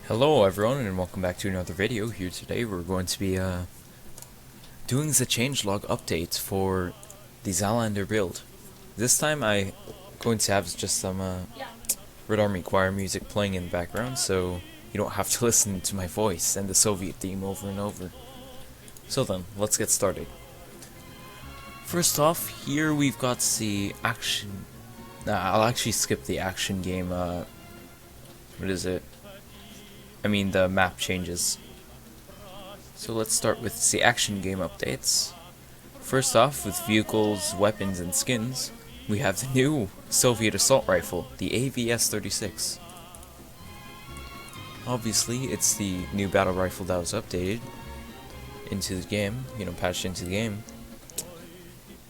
Hello everyone and welcome back to another video. Here today we're going to be doing the changelog update for the Xylander build. This time I'm going to have just some Red Army choir music playing in the background so you don't have to listen to my voice and the Soviet theme over and over. So then, let's get started. First off, here we've got the action... I'll actually skip the action game, what is it? I mean the map changes. So let's start with the action game updates. First off, with vehicles, weapons, and skins, we have the new Soviet assault rifle, the AVS-36. Obviously, it's the new battle rifle that was updated into the game, patched into the game.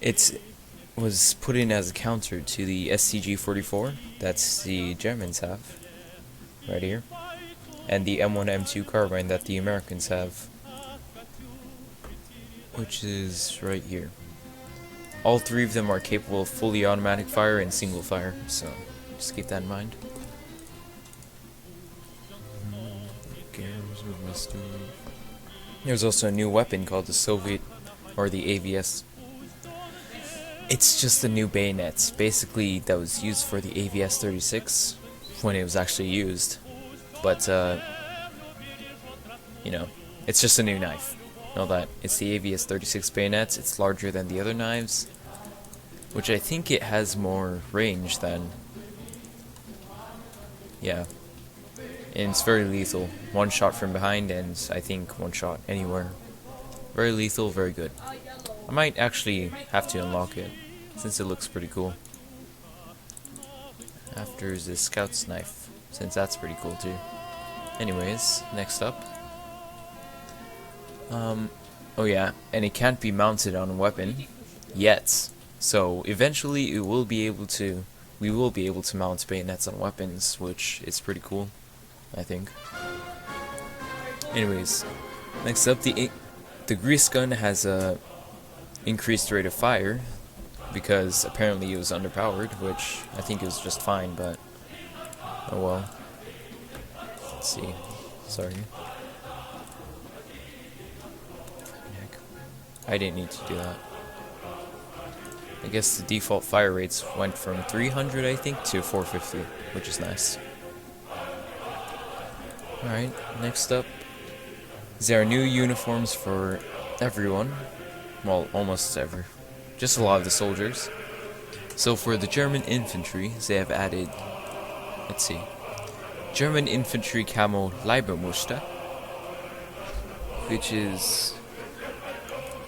It was put in as a counter to the SCG-44 that the Germans have, right here, and the M1 M2 Carbine that the Americans have, which is right here. All three of them are capable of fully automatic fire and single fire, so just keep that in mind. There's also a new weapon called the Soviet, or the AVS. It's just a new bayonet, basically, that was used for the AVS-36 when it was actually used. But, it's just a new knife. Know that. It's the AVS-36 bayonet. It's larger than the other knives, which I think it has more range than... Yeah. And it's very lethal. One shot from behind, and I think one shot anywhere. Very lethal, very good. I might actually have to unlock it, since it looks pretty cool. After is the scout's knife, since that's pretty cool too. Anyways, next up. Oh yeah, and it can't be mounted on a weapon yet. So eventually we will be able to mount bayonets on weapons, which is pretty cool, I think. Anyways, next up, the grease gun has a increased rate of fire because apparently it was underpowered, which I think it was just fine, but oh well. Let's see. Sorry. I didn't need to do that. I guess the default fire rates went from 300, I think, to 450, which is nice. Alright, next up. There are new uniforms for everyone. Well, almost just a lot of the soldiers. So for the German infantry, they have added, let's see, German infantry camo Leibmuster, which is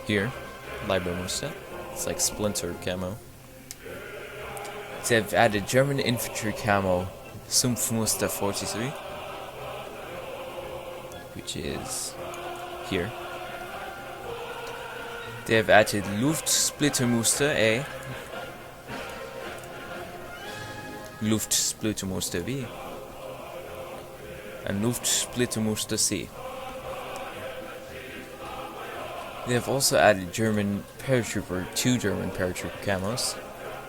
here, Leibmuster. It's like splinter camo. They have added German infantry camo Sumpfmuster 43, which is here. They have added Luftsplittermuster A, Luftsplittermuster B, and Luftsplittermuster C. They have also added two German paratrooper camos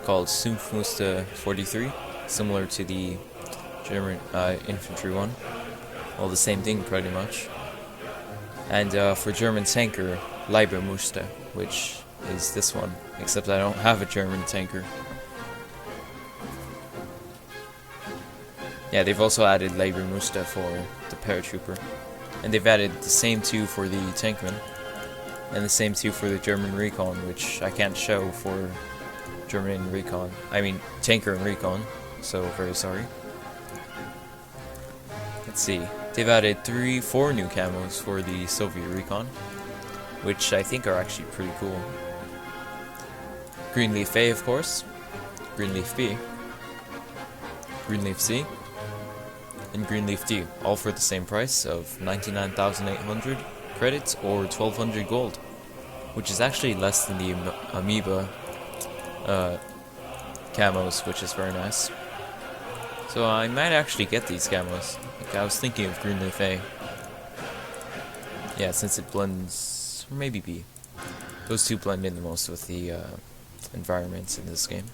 called Sumpfmuster 43, similar to the German infantry one. Well, the same thing pretty much. And for German tanker, Leibmuster, which is this one, except I don't have a German tanker. Yeah, they've also added Leibmuster for the paratrooper. And they've added the same two for the tankman. And the same two for the German recon, which I can't show for German recon. I mean, tanker and recon, so very sorry. Let's see. They've added 4 new camos for the Soviet recon, which I think are actually pretty cool. Greenleaf A, of course, Greenleaf B, Greenleaf C, and Greenleaf D, all for the same price of 99,800 credits or 1,200 gold, which is actually less than the Amoeba camos, which is very nice. So I might actually get these camos. Like, I was thinking of Greenleaf A. Yeah, since it blends, or maybe B. Those two blend in the most with the environments in this game.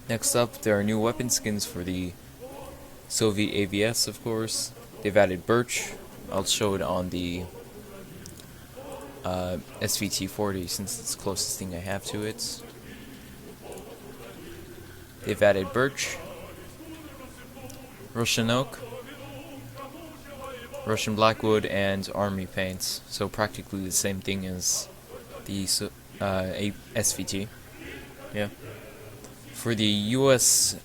Next up, there are new weapon skins for the Soviet AVS, of course, they've added birch. I'll show it on the SVT40 since it's the closest thing I have to it. They've added birch, Russian oak, Russian blackwood, and army paints. So practically the same thing as the SVT. Yeah. For the US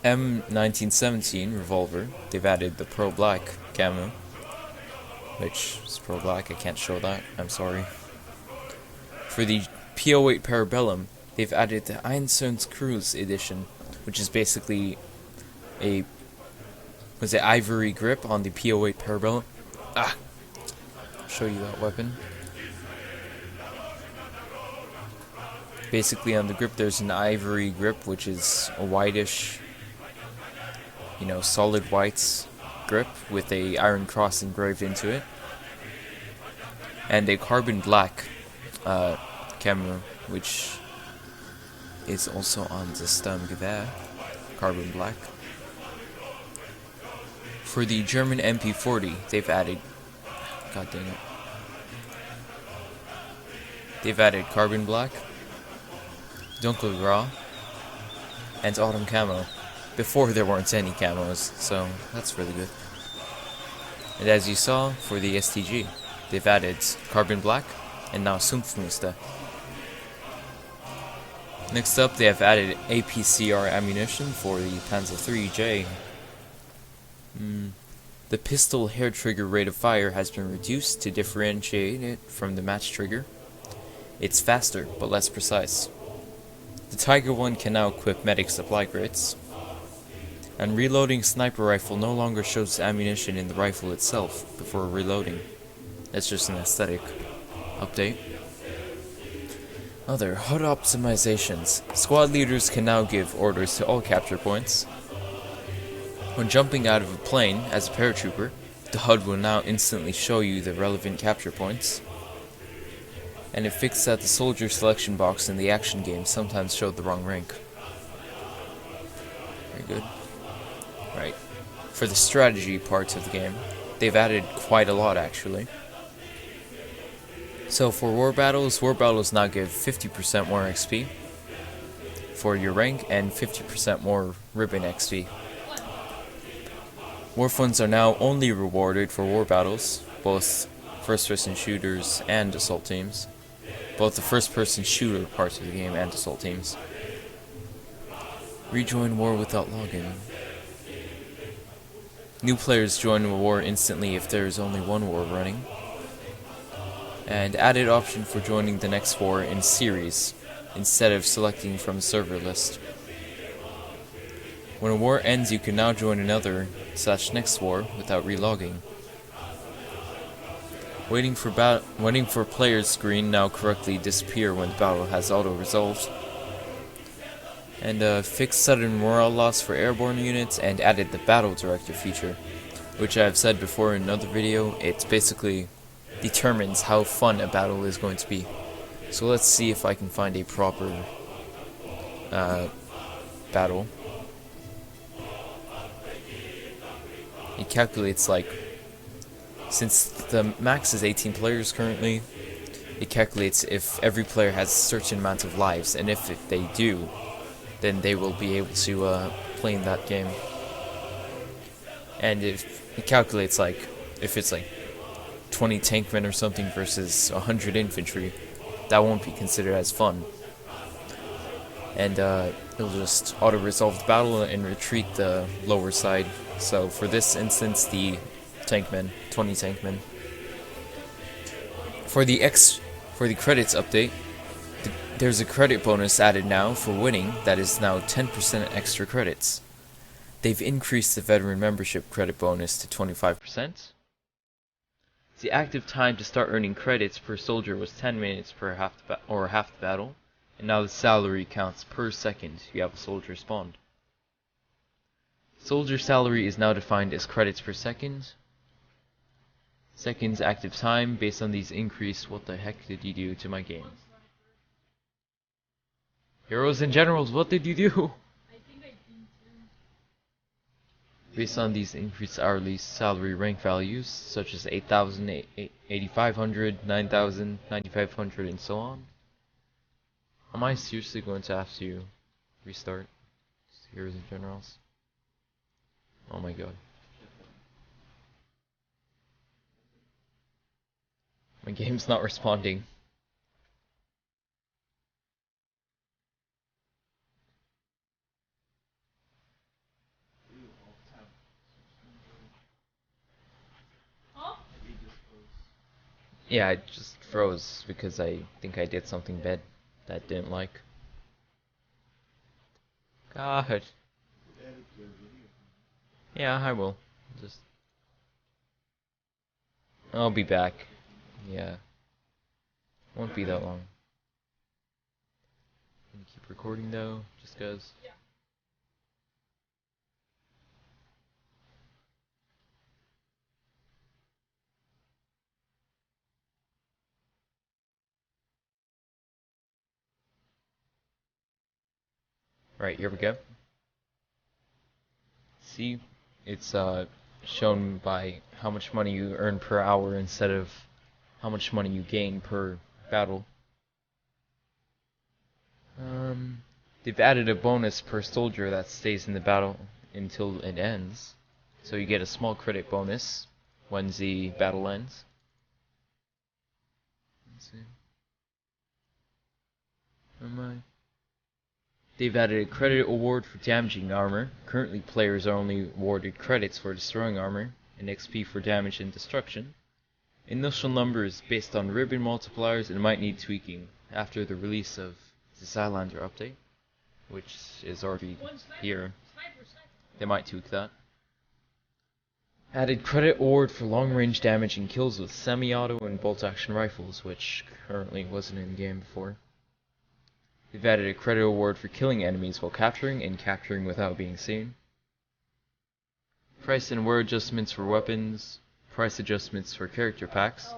M1917 revolver, they've added the Pro Black camo, which is Pro Black. I can't show that. I'm sorry. For the P08 Parabellum, they've added the Einstein's Cruise edition, which is basically a ivory grip on the P08 Parabellum. I'll show you that weapon. Basically on the grip there's an ivory grip, which is a whitish, solid whites grip with a iron cross engraved into it. And a carbon black camera, which is also on the Sturmgewehr, carbon black. For the German MP40, they've added, god dang it, they've added carbon black, Dunkelgrau, and autumn camo. Before there weren't any camos, so that's really good. And as you saw, for the STG, they've added carbon black and now Sumpfmuster. Next up, they have added APCR ammunition for the Panzer IIIJ. The pistol hair trigger rate of fire has been reduced to differentiate it from the match trigger. It's faster, but less precise. The Tiger 1 can now equip medic supply crates. And reloading sniper rifle no longer shows ammunition in the rifle itself before reloading. That's just an aesthetic update. Other HUD optimizations. Squad leaders can now give orders to all capture points. When jumping out of a plane as a paratrooper, the HUD will now instantly show you the relevant capture points. And it fixed that the soldier selection box in the action game sometimes showed the wrong rank. Very good. Right. For the strategy parts of the game, they've added quite a lot actually. So for war battles now give 50% more XP for your rank and 50% more ribbon XP. War funds are now only rewarded for war battles, both first-person shooters and assault teams. Both the first-person shooter parts of the game and assault teams. Rejoin war without login. New players join a war instantly if there is only one war running. And added option for joining the next war in series, instead of selecting from a server list. When a war ends, you can now join another /next war without relogging. Waiting for players screen now correctly disappear when the battle has auto-resolved. And fixed sudden morale loss for airborne units and added the battle director feature, which I have said before in another video. It basically determines how fun a battle is going to be. So let's see if I can find a proper battle. It calculates, like, since the max is 18 players currently, it calculates if every player has a certain amount of lives, and if they do, then they will be able to play in that game. And if it calculates, like, if it's like 20 tankmen or something versus 100 infantry, that won't be considered as fun. And it'll just auto-resolve the battle and retreat the lower side. So for this instance, the tankmen, 20 tankmen. For the credits update, there's a credit bonus added now for winning that is now 10% extra credits. They've increased the veteran membership credit bonus to 25%. The active time to start earning credits per soldier was 10 minutes per half the battle, and now the salary counts per second you have a soldier spawned. Soldier salary is now defined as credits per second. Seconds active time based on these increased. What the heck did you do to my game? Heroes and generals, what did you do? Based on these increased hourly salary rank values, such as 8,000, 8,500, 9,000, 9,500, and so on, am I seriously going to have to restart Heroes and Generals? Oh my god. My game's not responding. Yeah, it just froze because I think I did something bad that I didn't like. God. Yeah, I will. Just I'll be back. Yeah. Won't be that long. Gonna keep recording though, just cause. Right, here we go. See, it's shown by how much money you earn per hour instead of how much money you gain per battle. They've added a bonus per soldier that stays in the battle until it ends. So you get a small credit bonus when the battle ends. Let's see. Am I? They've added a credit award for damaging armor. Currently, players are only awarded credits for destroying armor and XP for damage and destruction. Initial number is based on ribbon multipliers and might need tweaking after the release of the Xylander update, which is already here. They might tweak that. Added credit award for long-range damage and kills with semi-auto and bolt-action rifles, which currently wasn't in the game before. They've added a credit award for killing enemies while capturing and capturing without being seen. Price and word adjustments for weapons. Price adjustments for character packs.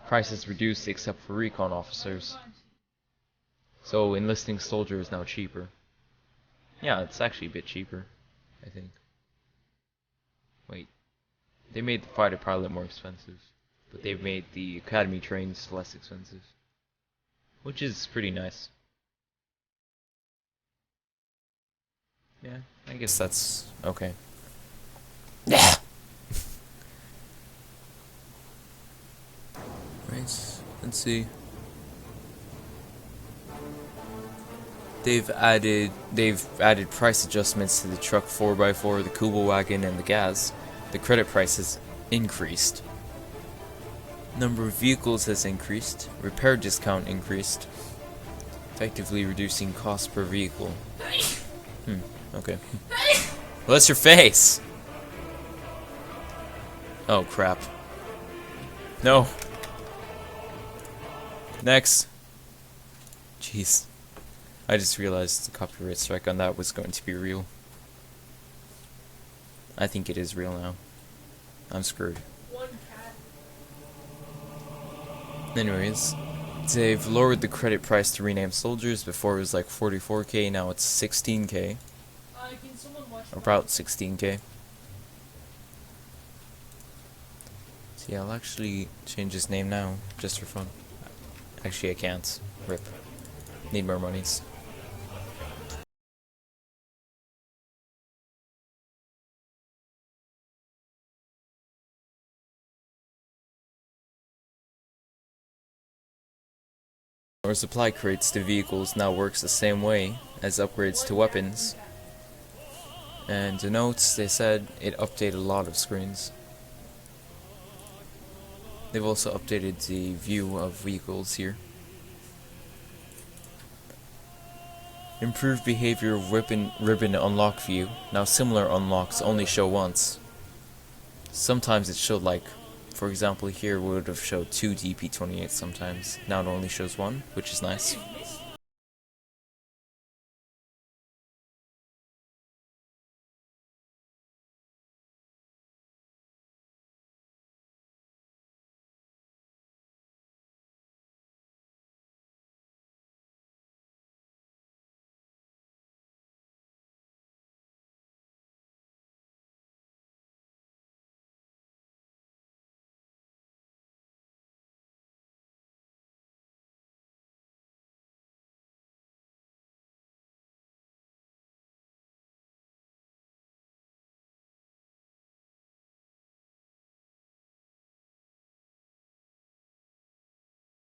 Prices reduced except for recon officers. So enlisting soldier is now cheaper. Yeah, it's actually a bit cheaper, I think. Wait. They made the fighter pilot more expensive, but they've made the academy trains less expensive. Which is pretty nice. Yeah, I guess that's okay. Yeah. Right, let's see. They've added price adjustments to the truck 4x4, the Kuba wagon, and the gas. The credit price has increased. Number of vehicles has increased. Repair discount increased, effectively reducing cost per vehicle. Okay. Well, that's your face! Oh, crap. No! Next! Jeez. I just realized the copyright strike on that was going to be real. I think it is real now. I'm screwed. Anyways, they've lowered the credit price to rename soldiers. Before it was like 44k, now it's 16k. About 16k. So yeah, I'll actually change his name now, just for fun. Actually, I can't. RIP. Need more monies. Or supply crates to vehicles now works the same way as upgrades to weapons. And the notes, they said it updated a lot of screens. They've also updated the view of vehicles here. Improved behavior of ribbon unlock view. Now similar unlocks only show once. Sometimes it showed like, for example here would have showed 2 DP28 sometimes. Now it only shows 1, which is nice.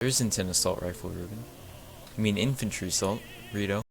There isn't an assault rifle ribbon. You mean infantry assault, Rito?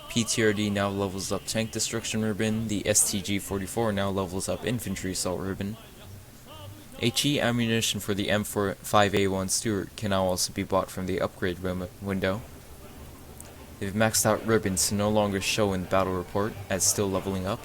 PTRD now levels up tank destruction ribbon. The STG-44 now levels up infantry assault ribbon. HE ammunition for the M5A1 Stuart can now also be bought from the upgrade window. They've maxed out ribbons to no longer show in the battle report as still leveling up.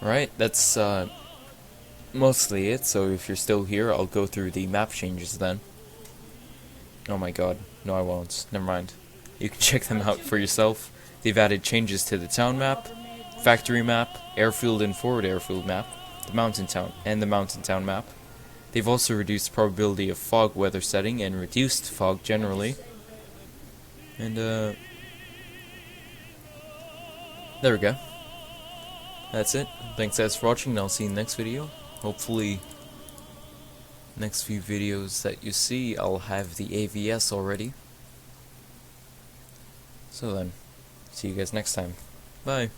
Right, that's mostly it, so if you're still here, I'll go through the map changes then. Oh my god, no I won't, never mind. You can check them out for yourself. They've added changes to the town map, factory map, airfield and forward airfield map, the mountain town map. They've also reduced probability of fog weather setting and reduced fog generally. And there we go. That's it. Thanks guys for watching, and I'll see you in the next video. Hopefully, next few videos that you see, I'll have the AVS already. So then, see you guys next time. Bye.